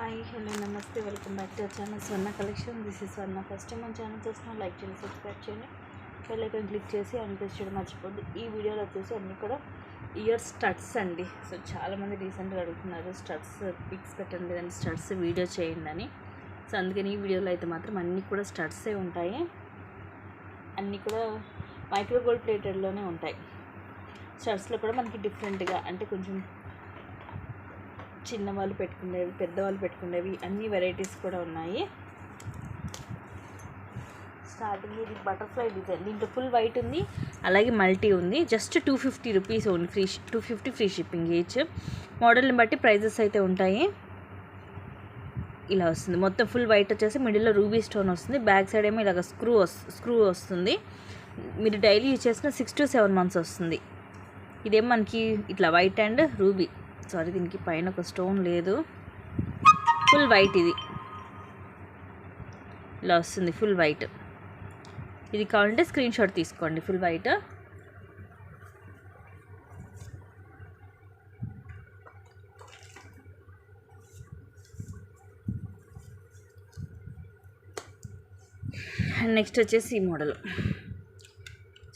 Hi hello నమస్తే welcome back to our channel Swarna collection. This is Swarna. First time మన channel చూస్తున్నా like చేయండి, subscribe చేయండి, bell icon click చేసి press చేయడం మర్చిపోద్దు. ఈ వీడియోలో వచ్చేసి అన్నీ కూడా ఇయర్ స్టడ్స్ అండి. సో చాలామంది రీసెంట్గా అడుగుతున్నారు స్టడ్స్ పిక్స్ పెట్టండి లేదంటే స్టడ్స్ వీడియో చేయండి అని. సో అందుకని ఈ వీడియోలో అయితే మాత్రం అన్నీ కూడా స్టడ్సే ఉంటాయి. అన్నీ కూడా మైక్రో గోల్డ్ ప్లేటెడ్లోనే ఉంటాయి. స్టడ్స్లో కూడా మనకి డిఫరెంట్గా అంటే కొంచెం చిన్నవాళ్ళు పెట్టుకునేవి, పెద్దవాళ్ళు పెట్టుకునేవి అన్ని వెరైటీస్ కూడా ఉన్నాయి. స్టార్టింగ్ ఇది బటర్ఫ్లై డిజైన్, దీంట్లో ఫుల్ వైట్ ఉంది, అలాగే మల్టీ ఉంది. Just 250 rupees only, 250 free shipping each. మోడల్ని బట్టి ప్రైజెస్ అయితే ఉంటాయి. ఇలా వస్తుంది మొత్తం ఫుల్ వైట్ వచ్చేసి మిడిల్లో రూబీ స్టోన్ వస్తుంది. బ్యాక్ సైడ్ ఏమో ఇలాగ స్క్రూ వస్తుంది. మీరు డైలీ యూజ్ చేసిన 6 to 7 months వస్తుంది. ఇదేమో మనకి ఇట్లా వైట్ అండ్ రూబీ, సారీ దీనికి పైన ఒక స్టోన్ లేదు, ఫుల్ వైట్. ఇది ఇలా వస్తుంది ఫుల్ వైట్. ఇది కావాలంటే స్క్రీన్ షాట్ తీసుకోండి. ఫుల్ వైట్ నెక్స్ట్ వచ్చేసి ఈ మోడల్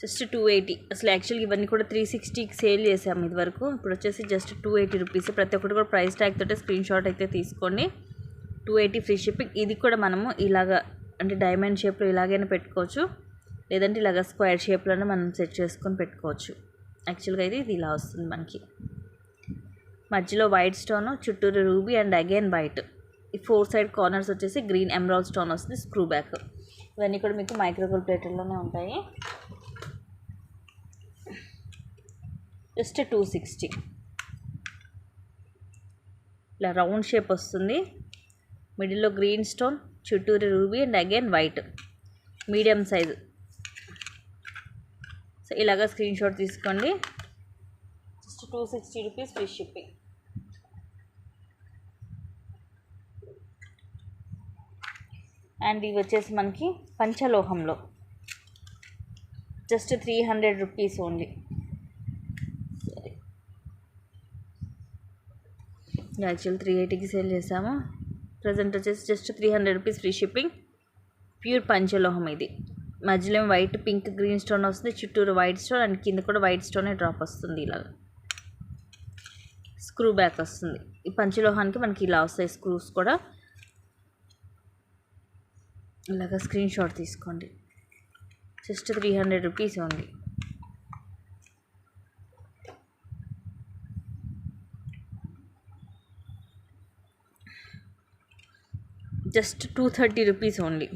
జస్ట్ 280. అసలు యాక్చువల్గా ఇవన్నీ కూడా 360కి సేల్ చేసాము ఇది వరకు. ఇప్పుడు వచ్చేసి జస్ట్ 280 రూపీస్. ప్రతి ఒక్కటి కూడా ప్రైస్ ట్యాగ్ తోటే స్క్రీన్ షాట్ అయితే తీసుకోండి. 280 ఫ్రీ షిప్పింగ్. ఇది కూడా మనము ఇలాగా అంటే డైమండ్ షేప్లో ఇలాగైనా పెట్టుకోవచ్చు, లేదంటే ఇలాగ స్క్వేర్ షేప్లోనే మనం సెట్ చేసుకొని పెట్టుకోవచ్చు. యాక్చువల్గా అయితే ఇది ఇలా వస్తుంది మనకి. మధ్యలో వైట్ స్టోన్, చుట్టూరు రూబీ అండ్ అగైన్ వైట్. ఈ 4 సైడ్ కార్నర్స్ వచ్చేసి గ్రీన్ ఎమరాల్డ్ స్టోన్ వస్తుంది. Screw back. ఇవన్నీ కూడా మీకు మైక్రోగోల్డ్ ప్లేటెడ్లోనే ఉంటాయి. జస్ట్ 260. ఇలా రౌండ్ షేప్ వస్తుంది, మిడిల్లో గ్రీన్ స్టోన్, చుట్టూరు ruby and again white. Medium size. So ఇలాగా స్క్రీన్ షాట్ తీసుకోండి. Just 260 rupees free shipping. And ఇవి వచ్చేసి మనకి పంచలోహంలో జస్ట్ 300 రూపీస్ ఓన్లీ. యాక్చువల్ 380కి సేల్ చేసాము. ప్రజెంట్ వచ్చేసి just 300 rupees free shipping. Pure పంచలోహం. ఇది మధ్యలో వైట్, పింక్, గ్రీన్ స్టోన్ వస్తుంది, చుట్టూరు వైట్ స్టోన్ అండ్ కింద కూడా వైట్ స్టోనే డ్రాప్ వస్తుంది. ఇలాగ స్క్రూ బ్యాక్ వస్తుంది. ఈ పంచలోహానికి మనకి ఇలా వస్తాయి స్క్రూస్ కూడా. ఇలాగ స్క్రీన్ షాట్ తీసుకోండి. Just 300 rupees only. Just 230 rupees only.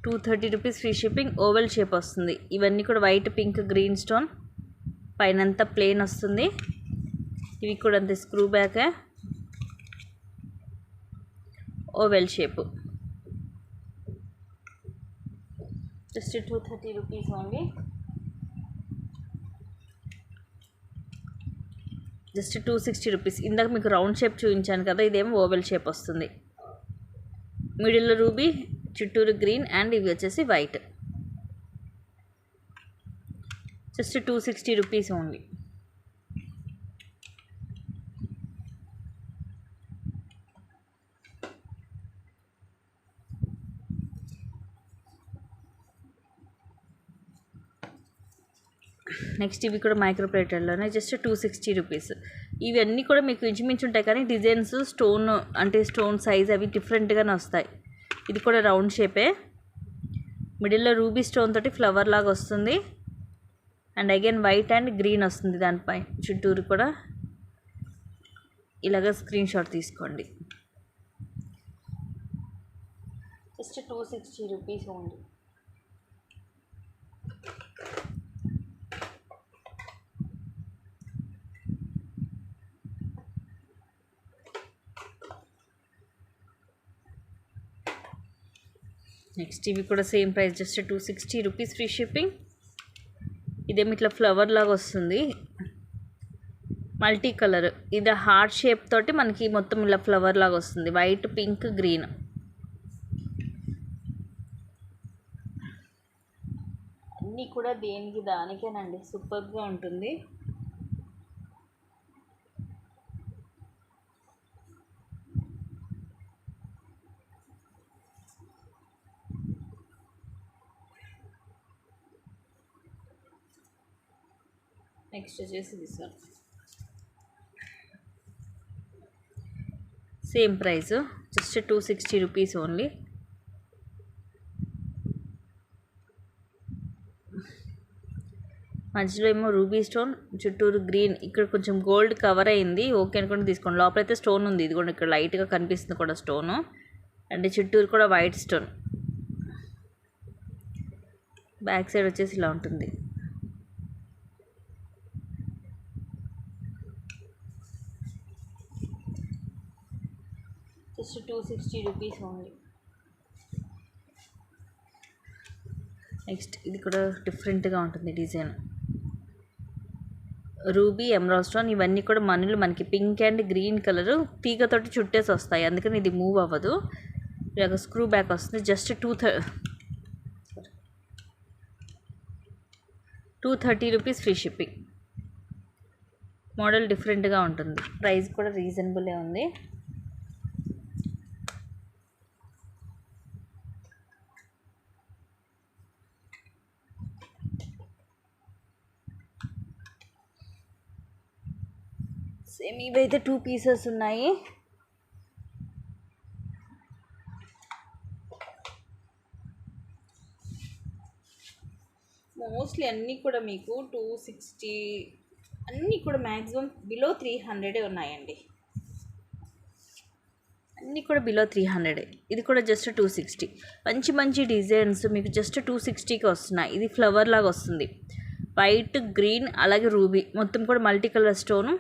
230 rupees free shipping. Oval shape వస్తుంది. ఇవన్నీ కూడా వైట్, పింక్, గ్రీన్ స్టోన్, పైనంతా ప్లెయిన్ వస్తుంది. ఇవి కూడా అంతే స్క్రూ బ్యాకే, oval shape. Just 230 rupees only. Just 260 rupees. ఇందాక మీకు రౌండ్ షేప్ చూపించాను కదా, ఇదేమో ఓవెల్ షేప్ వస్తుంది. మిడిల్లో రూబీ, చుట్టూరు గ్రీన్ అండ్ ఇవి వచ్చేసి white. Just 260 rupees only. Next ఇవి కూడా మైక్రో ప్లేటెడ్లోనే జస్ట్ 260 రూపీస్. ఇవన్నీ కూడా మీకు ఇంచుమించు ఉంటాయి, కానీ డిజైన్స్ స్టోన్ అంటే స్టోన్ సైజ్ అవి డిఫరెంట్గానే వస్తాయి. ఇది కూడా రౌండ్ షేపే, మిడిల్లో రూబీ స్టోన్ తోటి ఫ్లవర్ లాగా వస్తుంది and again white and green వస్తుంది. దానిపై చుట్టూరు కూడా ఇలాగ స్క్రీన్ షాట్ తీసుకోండి. Just 260 rupees only. నెక్స్ట్ ఇవి కూడా same price, just 260 rupees free shipping. ఇదేమి ఇట్లా ఫ్లవర్ లాగా వస్తుంది, మల్టీ కలర్. ఇది హార్ట్ షేప్ తోటి మనకి మొత్తం ఇలా ఫ్లవర్ లాగా వస్తుంది, వైట్, పింక్, గ్రీన్. అన్నీ కూడా దేనికి దానికేనండి, సూపర్గా ఉంటుంది. నెక్స్ట్ వచ్చేసి this one same price just 260 rupees only. మధ్యలో ఏమో రూబీ స్టోన్, చుట్టూరు గ్రీన్, ఇక్కడ కొంచెం గోల్డ్ కవర్ అయింది. ఓకే అనుకోండి తీసుకోండి. లోపలైతే స్టోన్ ఉంది, ఇది కూడా ఇక్కడ లైట్గా కనిపిస్తుంది కూడా స్టోను. అండ్ చుట్టూరు కూడా వైట్ స్టోన్. బ్యాక్ సైడ్ వచ్చేసి ఇలా ఉంటుంది. Just 260 rupees only. నెక్స్ట్ ఇది కూడా డిఫరెంట్గా ఉంటుంది డిజైన్. రూబీ, ఎమరాల్డ్ స్టోన్, ఇవన్నీ కూడా మనులు మనకి పింక్ అండ్ గ్రీన్ కలర్ తీగతోటి చుట్టేసి వస్తాయి, అందుకని ఇది మూవ్ అవ్వదు. ఇలాగ స్క్రూ బ్యాక్ వస్తుంది. Just 230 rupees free shipping. Model డిఫరెంట్గా ఉంటుంది, ప్రైస్ కూడా రీజనబులే ఉంది. సేమ్ ఇవైతే 2 పీసెస్ ఉన్నాయి. మోస్ట్లీ అన్నీ కూడా మీకు 260, అన్నీ కూడా మ్యాక్సిమం బిలో 300 ఉన్నాయండి. అన్నీ కూడా బిలో 300. ఇది కూడా జస్ట్ 260. మంచి మంచి డిజైన్స్ మీకు జస్ట్ 260కి వస్తున్నాయి. ఇది ఫ్లవర్ లాగా వస్తుంది, వైట్, గ్రీన్, అలాగే రూబీ, మొత్తం కూడా మల్టీ కలర్ స్టోను.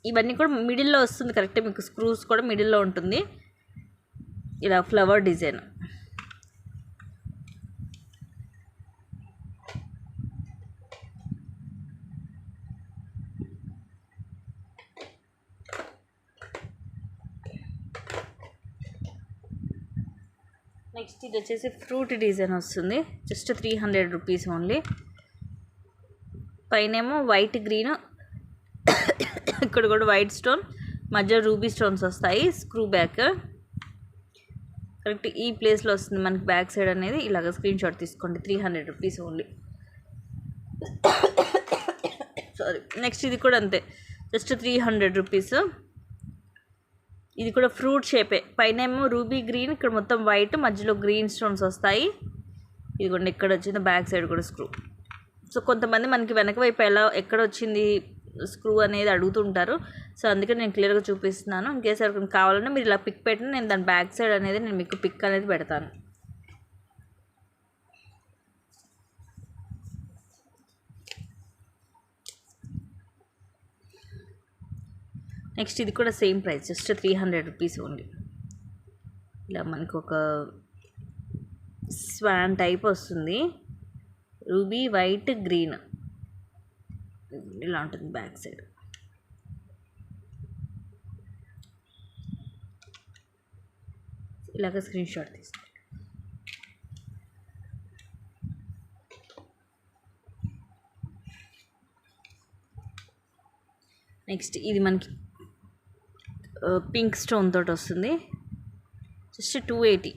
ఇవన్నీ కూడా మిడిల్లో వస్తుంది కరెక్టే, మీకు స్క్రూస్ కూడా మిడిల్లో ఉంటుంది. ఇలా ఫ్లవర్ డిజైన్. నెక్స్ట్ ఇది వచ్చేసి ఫ్రూట్ డిజైన్ వస్తుంది, జస్ట్ 300 రూపీస్ ఓన్లీ. పైనేమో వైట్, గ్రీన్, ఇక్కడ కూడా వైట్ స్టోన్, మధ్య రూబీ స్టోన్స్ వస్తాయి. స్క్రూ బ్యాక్ కరెక్ట్ ఈ ప్లేస్లో వస్తుంది మనకి బ్యాక్ సైడ్ అనేది. ఇలాగ స్క్రీన్ షాట్ తీసుకోండి. 300 రూపీస్ ఓన్లీ. సారీ. నెక్స్ట్ ఇది కూడా అంతే, జస్ట్ 300 రూపీస్. ఇది కూడా ఫ్రూట్ షేపే, పైన ఏమో రూబీ గ్రీన్, ఇక్కడ మొత్తం వైట్, మధ్యలో గ్రీన్ స్టోన్స్ వస్తాయి. ఇదిగోండి ఇక్కడ వచ్చింది బ్యాక్ సైడ్ కూడా స్క్రూ. సో కొంతమంది మనకి వెనక వైపు ఎక్కడ వచ్చింది స్క్రూ అనేది అడుగుతుంటారు. సో అందుకే నేను క్లియర్గా చూపిస్తున్నాను. ఇంకేస్ ఎవరికి కావాలంటే మీరు ఇలా పిక్ పెట్టిన నేను దాని బ్యాక్ సైడ్ అనేది నేను మీకు పిక్ అనేది పెడతాను. నెక్స్ట్ ఇది కూడా same price, just 300 rupees only. ఇలా మనకు ఒక స్వాన్ టైప్ వస్తుంది, రూబీ, వైట్, గ్రీన్, ఇలా ఉంటుంది బ్యాక్ సైడ్. ఇలాగ స్క్రీన్ షాట్ తీసుకోండి. నెక్స్ట్ ఇది మనకి పింక్ స్టోన్ తోటి వస్తుంది, జస్ట్ 280.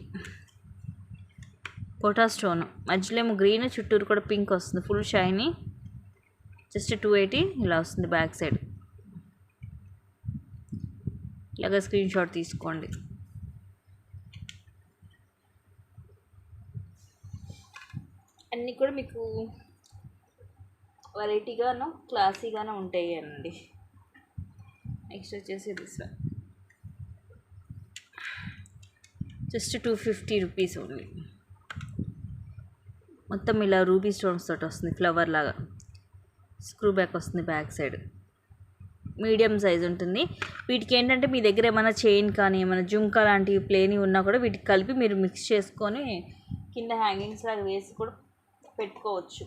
కోటా స్టోన్, మధ్యలో ఏమో గ్రీన్, చుట్టూరు కూడా పింక్ వస్తుంది, ఫుల్ షైనీ. జస్ట్ 280 ఇలా వస్తుంది బ్యాక్ సైడ్. ఇలాగ స్క్రీన్ షాట్ తీసుకోండి. అన్నీ కూడా మీకు వెరైటీగాను క్లాసీగానే ఉంటాయి అండి. నెక్స్ట్ వచ్చేసి this one, just 250 rupees only. మొత్తం ఇలా రూబీ స్టోన్స్ తోటి వస్తుంది, ఫ్లవర్ లాగా. స్క్రూ బ్యాక్ వస్తుంది బ్యాక్ సైడ్, మీడియం సైజ్ ఉంటుంది. వీటికి ఏంటంటే మీ దగ్గర ఏమైనా చైన్ కానీ ఏమైనా జుంకా లాంటివి ప్లేని ఉన్నా కూడా వీటికి కలిపి మీరు మిక్స్ చేసుకొని కింద హ్యాంగింగ్స్ లాగా వేసి కూడా పెట్టుకోవచ్చు.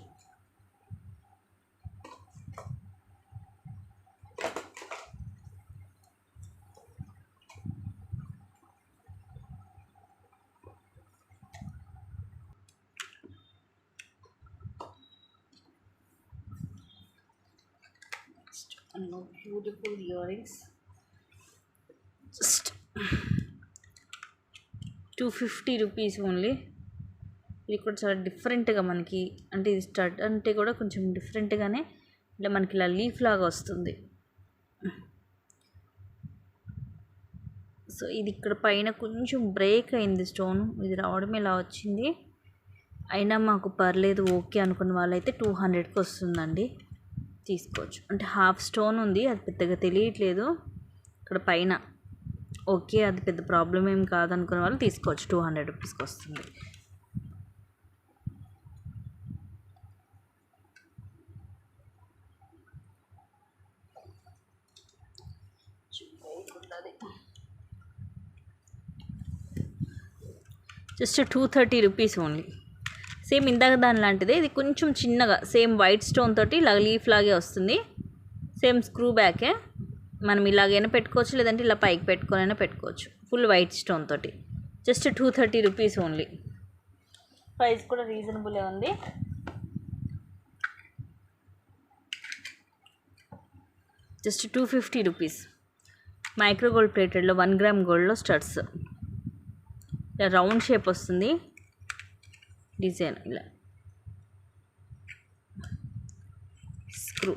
And no beautiful earrings, just 250 rupees only. ఇది కూడా చాలా డిఫరెంట్గా మనకి, అంటే ఇది స్టడ్ అంటే కూడా కొంచెం డిఫరెంట్గానే ఇలా మనకి ఇలా లీఫ్ లాగా వస్తుంది. సో ఇది ఇక్కడ పైన కొంచెం బ్రేక్ అయింది స్టోన్, ఇది రావడం ఇలా వచ్చింది. అయినా మాకు పర్లేదు ఓకే అనుకున్న వాళ్ళైతే 200కి వస్తుందండి, తీసుకోవచ్చు. అంటే హాఫ్ స్టోన్ ఉంది, అది పెద్దగా తెలియట్లేదు. ఇక్కడ పైన ఓకే, అది పెద్ద ప్రాబ్లం ఏం కాదనుకున్న వాళ్ళు తీసుకోవచ్చు. 200 రూపీస్కి వస్తుంది. Just 230 rupees only. సేమ్ ఇందాక దాని లాంటిదే, ఇది కొంచెం చిన్నగా సేమ్ వైట్ స్టోన్ తోటి ఇలా లీఫ్ లాగే వస్తుంది. సేమ్ స్క్రూ బ్యాకే, మనం ఇలాగైనా పెట్టుకోవచ్చు, లేదంటే ఇలా పైకి పెట్టుకోనైనా పెట్టుకోవచ్చు. ఫుల్ వైట్ స్టోన్ తోటి జస్ట్ 230 రూపీస్ ఓన్లీ. ప్రైస్ కూడా రీజనబులే ఉంది. Just 250 rupees. మైక్రో గోల్డ్ ప్లేటెడ్లో 1 గ్రామ్ గోల్డ్లో స్టడ్స్, ఇలా రౌండ్ షేప్ వస్తుంది డిజైన్, ఇలా స్క్రూ.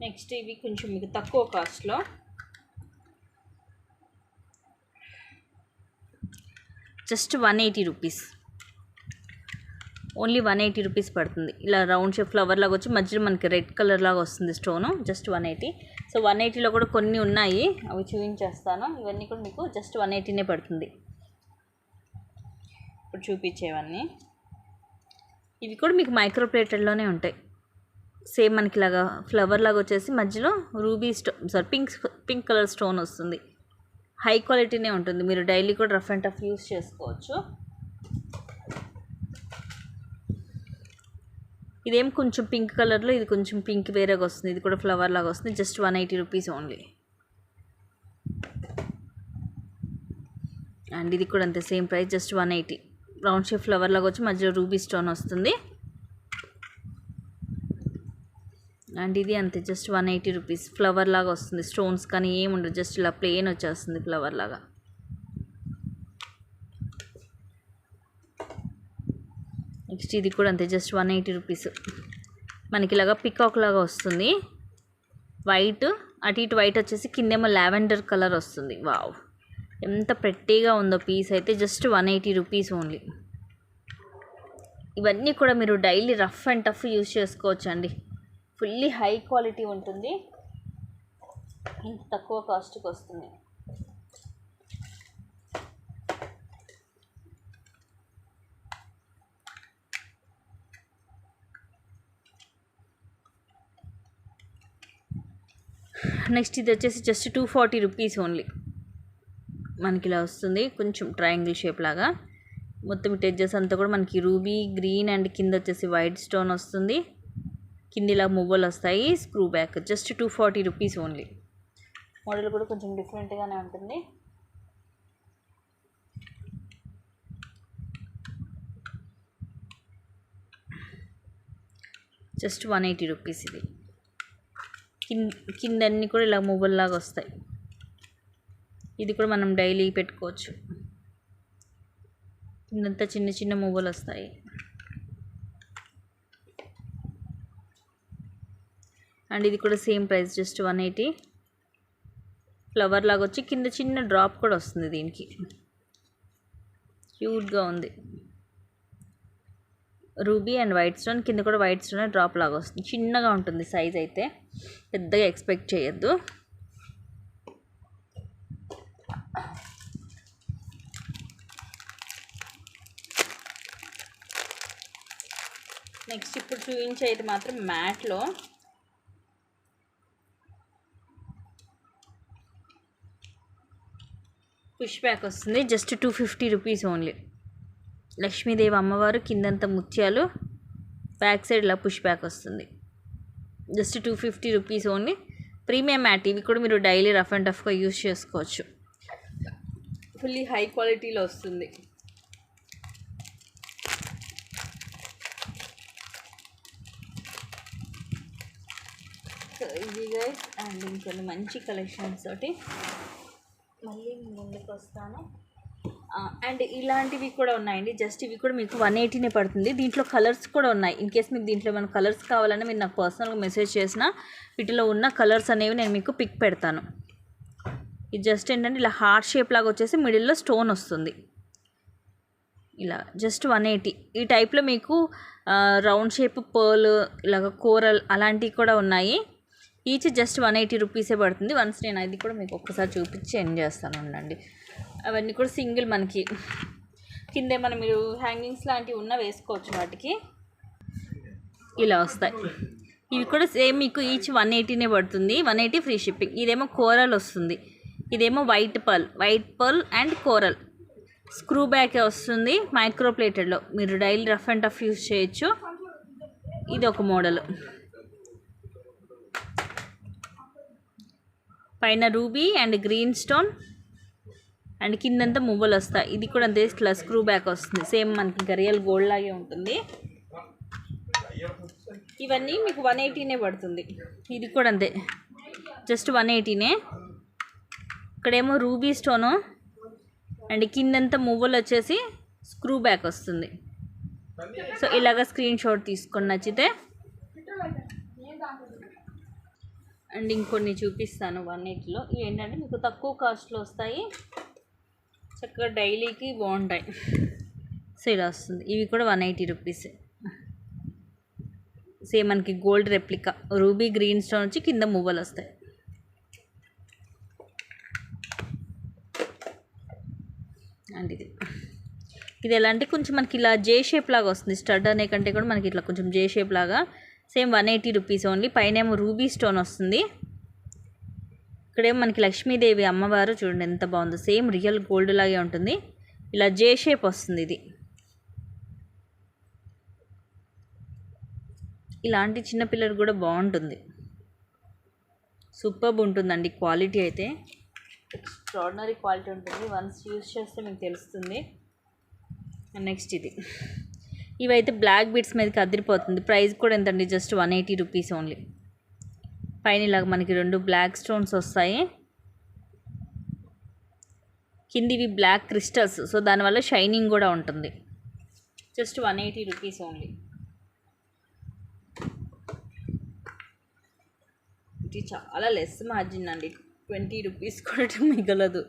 నెక్స్ట్ ఇవి కొంచెం మీకు తక్కువ కాస్ట్లో, జస్ట్ 180 రూపీస్ ఓన్లీ. 180 రూపీస్ పడుతుంది. ఇలా రౌండ్ షేప్ ఫ్లవర్ లాగా వచ్చి మధ్యలో మనకి రెడ్ కలర్ లాగా వస్తుంది స్టోను. జస్ట్ 180. సో 180లో కూడా కొన్ని ఉన్నాయి, అవి చూపించేస్తాను. ఇవన్నీ కూడా మీకు జస్ట్ 180నే పడుతుంది. ఇప్పుడు చూపించేవన్నీ ఇవి కూడా మీకు మైక్రో ప్లేటెడ్లోనే ఉంటాయి. సేమ్ మనకి ఇలాగా ఫ్లవర్ లాగా వచ్చేసి మధ్యలో ruby stone, pink colour stone వస్తుంది. హై క్వాలిటీనే ఉంటుంది, మీరు డైలీ కూడా రఫ్ అండ్ టఫ్ యూస్ చేసుకోవచ్చు. ఇదేం కొంచెం పింక్ కలర్లో, ఇది కొంచెం పింక్ వేరేగా వస్తుంది. ఇది కూడా ఫ్లవర్ లాగా వస్తుంది. Just 180 rupees only. అండ్ ఇది కూడా అంతే, same price, just 180. Round shape flower లాగా వచ్చి మధ్యలో రూబీ స్టోన్ వస్తుంది. అండ్ ఇది అంతే, జస్ట్ 180 రూపీస్. ఫ్లవర్ లాగా వస్తుంది, స్టోన్స్ కానీ ఏముండదు, జస్ట్ ఇలా ప్లెయిన్ వచ్చేస్తుంది ఫ్లవర్ లాగా. నెక్స్ట్ ఇది కూడా అంతే, జస్ట్ 180 రూపీస్. మనకి ఇలాగా పికాక్ లాగా వస్తుంది, వైట్ అటు ఇటు వైట్ వచ్చేసి కిందేమో లావెండర్ కలర్ వస్తుంది. వావ్, ఎంత ప్రెట్టీగా ఉందో పీస్ అయితే. Just 180 rupees only. ఇవన్నీ కూడా మీరు daily rough and tough use చేసుకోవచ్చు అండి. ఫుల్లీ హై క్వాలిటీ ఉంటుంది, ఇంత తక్కువ కాస్ట్కి వస్తుంది. నెక్స్ట్ ఇది వచ్చేసి జస్ట్ 240 రూపీస్ ఓన్లీ. మనకి ఇలా వస్తుంది, కొంచెం ట్రయాంగిల్ షేప్ లాగా. మొత్తం టెడ్జెస్ అంతా కూడా మనకి రూబీ గ్రీన్ అండ్ కింద వచ్చేసి వైట్ స్టోన్ వస్తుంది. కింద ఇలా మువ్వలు వస్తాయి, screw back. Just 240 rupees only. Model కూడా కొంచెం డిఫరెంట్గానే ఉంటుంది. జస్ట్ 180 రూపీస్ ఇది. కింద అన్నీ కూడా ఇలా మువ్వల్లాగా వస్తాయి. ఇది కూడా మనం డైలీ పెట్టుకోవచ్చు. కిందంతా చిన్న చిన్న మువ్వలు వస్తాయి. అండ్ ఇది కూడా సేమ్ ప్రైస్, జస్ట్ 180. ఫ్లవర్ లాగా వచ్చి కింద చిన్న డ్రాప్ కూడా వస్తుంది దీనికి. క్యూట్గా ఉంది. రూబీ అండ్ వైట్ స్టోన్, కింద కూడా వైట్ స్టోన్ డ్రాప్ లాగా వస్తుంది. చిన్నగా ఉంటుంది సైజ్ అయితే, పెద్దగా ఎక్స్పెక్ట్ చేయొద్దు. నెక్స్ట్ ఇప్పుడు చూపించేది మాత్రం మ్యాట్లో పుష్ బ్యాక్ వస్తుంది. Just 250 rupees only. లక్ష్మీదేవి అమ్మవారు, కిందంతా ముత్యాలు, బ్యాక్ సైడ్ ఇలా పుష్ బ్యాక్ వస్తుంది. Just 250 rupees only. Premium mat, ఇవి కూడా మీరు డైలీ రఫ్ అండ్ టఫ్గా యూజ్ చేసుకోవచ్చు. ఫుల్లీ హై క్వాలిటీలో వస్తుంది. సో ఇది గైస్, అండ్ ఇంకొన్ని మంచి కలెక్షన్స్ తోటి మళ్ళీ ముందుకు వస్తాను. అండ్ ఇలాంటివి కూడా ఉన్నాయండి. జస్ట్ ఇవి కూడా మీకు 180 పడుతుంది. దీంట్లో కలర్స్ కూడా ఉన్నాయి. ఇన్ కేస్ మీకు దీంట్లో ఏమైనా కలర్స్ కావాలన్నా మీరు నాకు పర్సనల్గా మెసేజ్ చేసిన వీటిలో ఉన్న కలర్స్ అనేవి నేను మీకు పిక్ పెడతాను. ఇది జస్ట్ ఏంటంటే ఇలా హార్ట్ షేప్ లాగా వచ్చేసి మిడిల్లో స్టోన్ వస్తుంది. ఇలా జస్ట్ 180. ఈ టైప్లో మీకు రౌండ్ షేప్ పర్ల్ ఇలాగ కోరల్ అలాంటివి కూడా ఉన్నాయి. ఈచ్ జస్ట్ 180 రూపీసే పడుతుంది. వన్స్ నేను అది కూడా మీకు ఒక్కసారి చూపించి ఎండ్ చేస్తాను ఉండండి. అవన్నీ కూడా సింగిల్ మనకి కింద ఏమైనా మీరు హ్యాంగింగ్స్ లాంటివి ఉన్నా వేసుకోవచ్చు. వాటికి ఇలా వస్తాయి. ఇవి కూడా సేమ్ మీకు ఈచ్ 180 పడుతుంది. 180 ఫ్రీ షిప్పింగ్. ఇదేమో కోరల్ వస్తుంది, ఇదేమో white pearl and coral screw back వస్తుంది. మైక్రో ప్లేటెడ్లో మీరు daily rough and tough use చేయొచ్చు. ఇది ఒక మోడల్. పైన ruby and green stone and కిందంతా మువ్వలు వస్తాయి. ఇది కూడా అంతే ఇట్లా స్క్రూ బ్యాక్ వస్తుంది. సేమ్ మనకి ఇంకా రియల్ గోల్డ్ లాగే ఉంటుంది. ఇవన్నీ మీకు 180 పడుతుంది. ఇది కూడా అంతే జస్ట్ 180. ఇక్కడేమో రూబీ స్టోను అండ్ కిందంతా మువ్వలు వచ్చేసి స్క్రూ బ్యాక్ వస్తుంది. సో ఇలాగ స్క్రీన్ షాట్ తీసుకొని నచ్చితే. అండ్ ఇంకొన్ని చూపిస్తాను 180లో. ఇవి ఏంటంటే మీకు తక్కువ కాస్ట్లో వస్తాయి, చక్కగా డైలీకి బాగుంటాయి. సో ఇలా వస్తుంది. ఇవి కూడా 180 రూపీస్. సేమ్ మనకి gold replica ruby green stone వచ్చి కింద మువ్వలు వస్తాయి. అండ్ ఇది ఎలా అంటే కొంచెం మనకి ఇలా జే షేప్ లాగా వస్తుంది. స్టడ్ అనే కంటే కూడా మనకి ఇట్లా కొంచెం జే షేప్ లాగా. Same 180 rupees only. పైన ఏమో రూబీ స్టోన్ వస్తుంది. ఇక్కడేమో మనకి లక్ష్మీదేవి అమ్మవారు చూడండి ఎంత బాగుందో. సేమ్ రియల్ గోల్డ్ లాగే ఉంటుంది. ఇలా జే షేప్ వస్తుంది. ఇది ఇలాంటి చిన్నపిల్లలు కూడా బాగుంటుంది. సూపర్బ్ ఉంటుందండి. క్వాలిటీ అయితే ఎక్స్ట్రాడినరీ క్వాలిటీ ఉంటుంది. వన్స్ యూజ్ చేస్తే మీకు తెలుస్తుంది. నెక్స్ట్ ఇవైతే బ్లాక్ బీడ్స్ మీదకి అదిరిపోతుంది. ప్రైస్ కూడా ఎంతండి జస్ట్ 180 రూపీస్ ఓన్లీ. పైన ఇలాగ మనకి 2 బ్లాక్ స్టోన్స్ వస్తాయి. కిందివి బ్లాక్ క్రిస్టల్స్. సో దానివల్ల షైనింగ్ కూడా ఉంటుంది. Just 180 rupees only. ఇది చాలా లెస్ మార్జిన్ అండి. 20 రూపీస్ కూడా మిగలదు.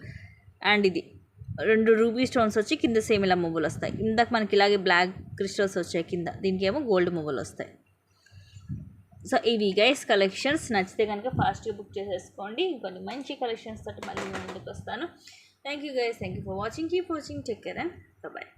అండ్ ఇది 2 రూబీ స్టోన్స్ వచ్చి కింద సేమ్ ఇలా మువ్వులు వస్తాయి. ఇందాక మనకి ఇలాగే బ్లాక్ క్రిస్టల్స్ వచ్చాయి కింద, దీనికి ఏమో గోల్డ్ మువ్వులు వస్తాయి. సో ఇవి గైస్ కలెక్షన్స్. నచ్చితే కనుక ఫాస్ట్గా బుక్ చేసేసుకోండి. ఇంకొన్ని మంచి కలెక్షన్స్ తోటి మళ్ళీ ముందుకు వస్తాను. Thank you guys. Thank you for watching. Keep watching. Take care and bye.